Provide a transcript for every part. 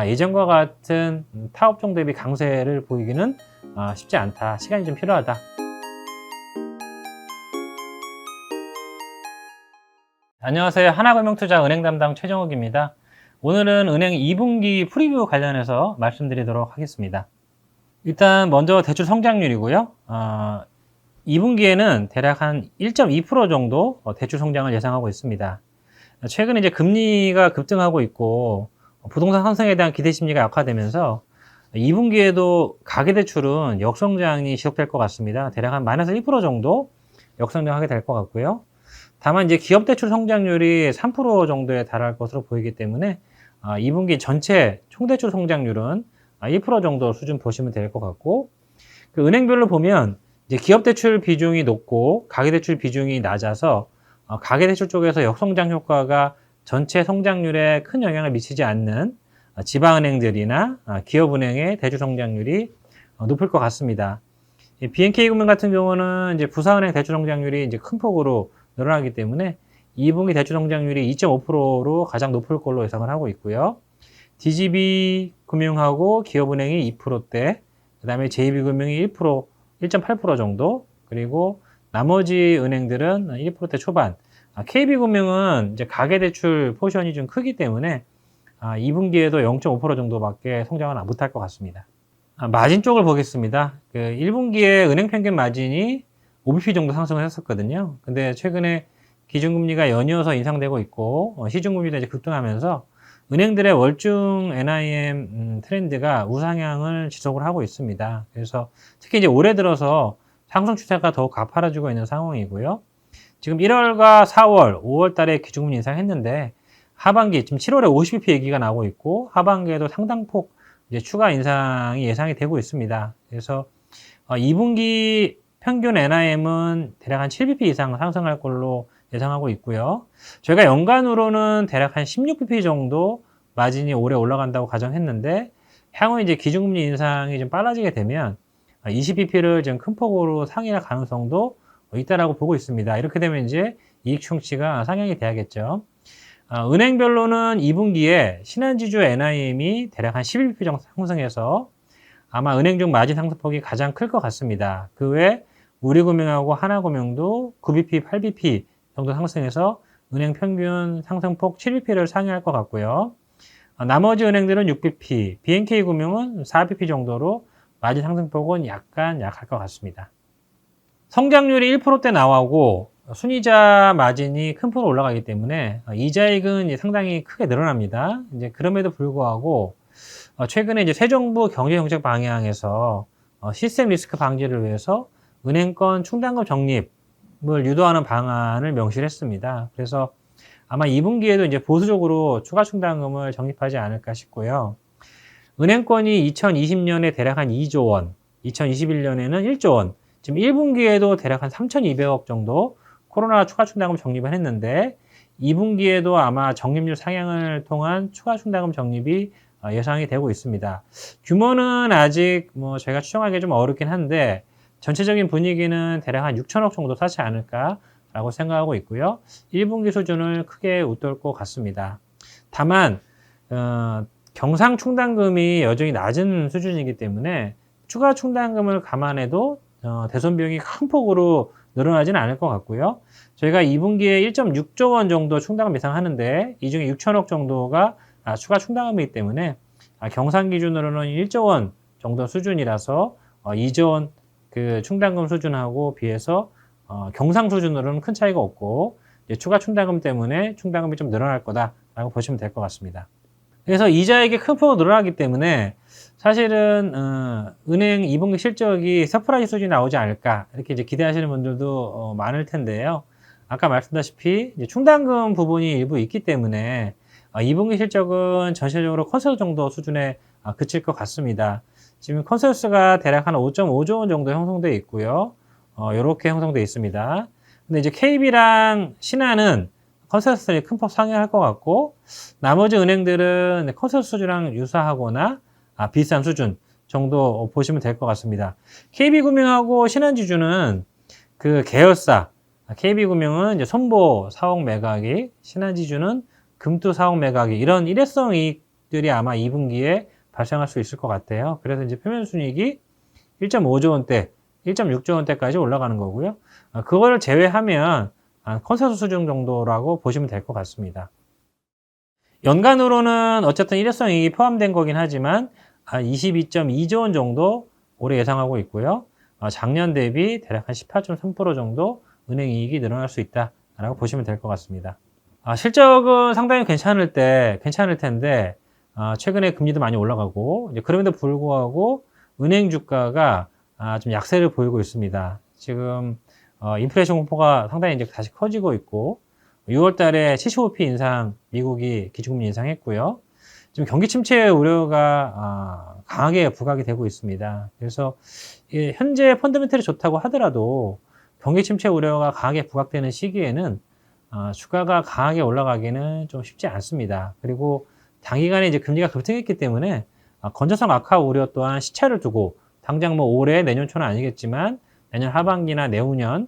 예전과 같은 타업종 대비 강세를 보이기는 쉽지 않다. 시간이 좀 필요하다. 안녕하세요. 하나금융투자 은행 담당 최정욱입니다. 오늘은 은행 2분기 프리뷰 관련해서 말씀드리도록 하겠습니다. 일단 먼저 대출 성장률이고요. 2분기에는 대략 한 1.2% 정도 대출 성장을 예상하고 있습니다. 최근에 이제 금리가 급등하고 있고 부동산 상승에 대한 기대 심리가 약화되면서 2분기에도 가계대출은 역성장이 지속될 것 같습니다. 대략 한 마이너스 1% 정도 역성장하게 될 것 같고요. 다만 이제 기업대출 성장률이 3% 정도에 달할 것으로 보이기 때문에 2분기 전체 총대출 성장률은 1% 정도 수준 보시면 될 것 같고, 그 은행별로 보면 이제 기업대출 비중이 높고 가계대출 비중이 낮아서 가계대출 쪽에서 역성장 효과가 전체 성장률에 큰 영향을 미치지 않는 지방은행들이나 기업은행의 대출 성장률이 높을 것 같습니다. BNK금융 같은 경우는 이제 부사은행 대출 성장률이 이제 큰 폭으로 늘어나기 때문에 2분기 대출 성장률이 2.5%로 가장 높을 걸로 예상을 하고 있고요. DGB금융하고 기업은행이 2%대, 그 다음에 JB금융이 1.8% 정도, 그리고 나머지 은행들은 1%대 초반. KB금융은 이제 가계대출 포션이 좀 크기 때문에 2분기에도 0.5% 정도밖에 성장을 못할 것 같습니다. 마진 쪽을 보겠습니다. 1분기에 은행 평균 마진이 5bp 정도 상승을 했었거든요. 근데 최근에 기준금리가 연이어서 인상되고 있고 시중금리도 이제 급등하면서 은행들의 월중 NIM 트렌드가 우상향을 지속을 하고 있습니다. 그래서 특히 이제 올해 들어서 상승 추세가 더욱 가파라지고 있는 상황이고요. 지금 1월과 4월, 5월 달에 기준금리 인상했는데 하반기 지금 7월에 50bp 얘기가 나오고 있고 하반기에도 상당폭 이제 추가 인상이 예상이 되고 있습니다. 그래서 2분기 평균 NIM은 대략 한 7bp 이상 상승할 걸로 예상하고 있고요. 저희가 연간으로는 대략 한 16bp 정도 마진이 올해 올라간다고 가정했는데 향후 이제 기준금리 인상이 좀 빨라지게 되면 20bp를 좀 큰 폭으로 상회할 가능성도 있다라고 보고 있습니다. 이렇게 되면 이제 이익 충치가 상향이 돼야겠죠. 은행별로는 2분기에 신한지주 NIM이 대략 한 11bp 정도 상승해서 아마 은행 중 마진 상승폭이 가장 클 것 같습니다. 그 외 우리금융하고 하나금융도 9bp, 8bp 정도 상승해서 은행 평균 상승폭 7bp를 상회할 것 같고요. 나머지 은행들은 6bp, BNK금융은 4bp 정도로 마진 상승폭은 약간 약할 것 같습니다. 성장률이 1%대 나오고 순이자 마진이 큰 폭으로 올라가기 때문에 이자익은 상당히 크게 늘어납니다. 이제 그럼에도 불구하고 최근에 이제 새 정부 경제정책 방향에서 시스템 리스크 방지를 위해서 은행권 충당금 적립을 유도하는 방안을 명시를 했습니다. 그래서 아마 2분기에도 이제 보수적으로 추가 충당금을 적립하지 않을까 싶고요. 은행권이 2020년에 대략 한 2조 원, 2021년에는 1조 원, 지금 1분기에도 대략 한 3,200억 정도 코로나 추가 충당금 적립을 했는데 2분기에도 아마 적립률 상향을 통한 추가 충당금 적립이 예상이 되고 있습니다. 규모는 아직 제가 추정하기 좀 어렵긴 한데 전체적인 분위기는 대략 한 6천억 정도 사지 않을까라고 생각하고 있고요. 1분기 수준을 크게 웃돌 것 같습니다. 다만 경상 충당금이 여전히 낮은 수준이기 때문에 추가 충당금을 감안해도 대손 비용이 큰 폭으로 늘어나지는 않을 것 같고요. 저희가 2분기에 1.6조 원 정도 충당금 예상하는데 이 중에 6천억 정도가 추가 충당금이기 때문에 경상 기준으로는 1조 원 정도 수준이라서 2조 원 그 충당금 수준하고 비해서 경상 수준으로는 큰 차이가 없고 추가 충당금 때문에 충당금이 좀 늘어날 거다라고 보시면 될 것 같습니다. 그래서 이자액이 큰 폭으로 늘어나기 때문에 사실은 은행 2분기 실적이 서프라이즈 수준이 나오지 않을까 이렇게 이제 기대하시는 분들도 많을 텐데요. 아까 말씀드렸다시피 충당금 부분이 일부 있기 때문에 2분기 실적은 전체적으로 컨센서스 정도 수준에 그칠 것 같습니다. 지금 컨센서스가 대략 한 5.5조 원 정도 형성되어 있고요. 이렇게 형성되어 있습니다. 근데 이제 KB랑 신한은 컨센서스를 큰 폭 상회할 것 같고 나머지 은행들은 컨센서스 수준이랑 유사하거나 비슷한 수준 정도 보시면 될 것 같습니다. KB금융하고 신한지주는 그 계열사, KB금융은 이제 선보 4억 매각이, 신한지주는 금투 4억 매각이 이런 일회성 이익 수익들이 아마 2분기에 발생할 수 있을 것 같아요. 그래서 이제 표면순이익이 1.5조 원대, 1.6조 원대까지 올라가는 거고요. 그거를 제외하면 컨센서스 수준 정도라고 보시면 될 것 같습니다. 연간으로는 어쨌든 일회성 이익이 포함된 거긴 하지만 22.2조 원 정도 올해 예상하고 있고요. 작년 대비 대략 한 18.3% 정도 은행 이익이 늘어날 수 있다라고 보시면 될 것 같습니다. 실적은 상당히 괜찮을 텐데 최근에 금리도 많이 올라가고 이제 그럼에도 불구하고 은행 주가가 좀 약세를 보이고 있습니다. 지금 인플레이션 공포가 상당히 이제 다시 커지고 있고 6월 달에 75p 인상, 미국이 기준금리 인상했고요. 지금 경기 침체 우려가 강하게 부각이 되고 있습니다. 그래서 현재 펀더멘털이 좋다고 하더라도 경기 침체 우려가 강하게 부각되는 시기에는 주가가 강하게 올라가기는 좀 쉽지 않습니다. 그리고 단기간에 이제 금리가 급등했기 때문에 건전성 악화 우려 또한 시차를 두고 당장 뭐 올해 내년 초는 아니겠지만 내년 하반기나 내후년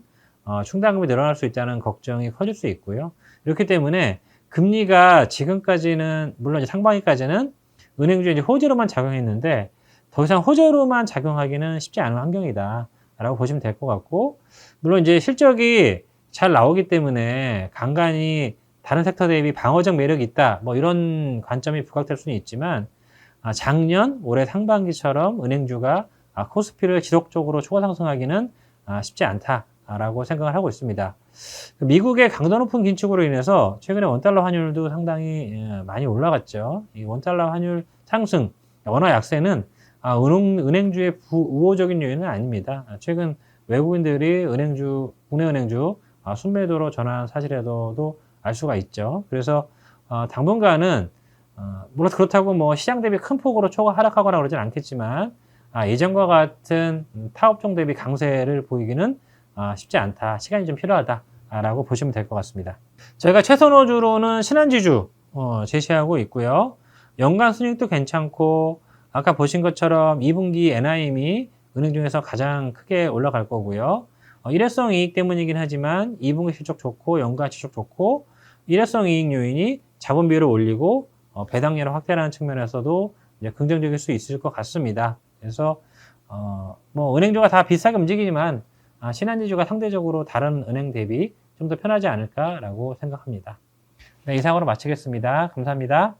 충당금이 늘어날 수 있다는 걱정이 커질 수 있고요. 이렇기 때문에 금리가 지금까지는 물론 이제 상반기까지는 은행주에 이제 호재로만 작용했는데 더 이상 호재로만 작용하기는 쉽지 않은 환경이다라고 보시면 될 것 같고 물론 이제 실적이 잘 나오기 때문에 간간히 다른 섹터 대비 방어적 매력이 있다 뭐 이런 관점이 부각될 수는 있지만 작년 올해 상반기처럼 은행주가 코스피를 지속적으로 초과 상승하기는 쉽지 않다라고 생각을 하고 있습니다. 미국의 강도 높은 긴축으로 인해서 최근에 원달러 환율도 상당히 많이 올라갔죠. 이 원달러 환율 상승, 원화 약세는 은행주의 우호적인 요인은 아닙니다. 최근 외국인들이 국내 은행주 순매도로 전환한 사실에도 알 수가 있죠. 그래서 당분간은 물론 그렇다고 뭐 시장 대비 큰 폭으로 초과 하락하거나 그러진 않겠지만 예전과 같은 타업종 대비 강세를 보이기는 쉽지 않다. 시간이 좀 필요하다라고 보시면 될 것 같습니다. 저희가 최선호주로는 신한지주 제시하고 있고요. 연간 순이익도 괜찮고 아까 보신 것처럼 2분기 NIM이 은행 중에서 가장 크게 올라갈 거고요. 일회성 이익 때문이긴 하지만 2분기 실적 좋고 연간 실적 좋고 일회성 이익 요인이 자본 비율을 올리고 배당률을 확대하는 측면에서도 이제 긍정적일 수 있을 것 같습니다. 그래서 뭐 은행주가 다 비슷하게 움직이지만 신한지주가 상대적으로 다른 은행 대비 좀 더 편하지 않을까라고 생각합니다. 네, 이상으로 마치겠습니다. 감사합니다.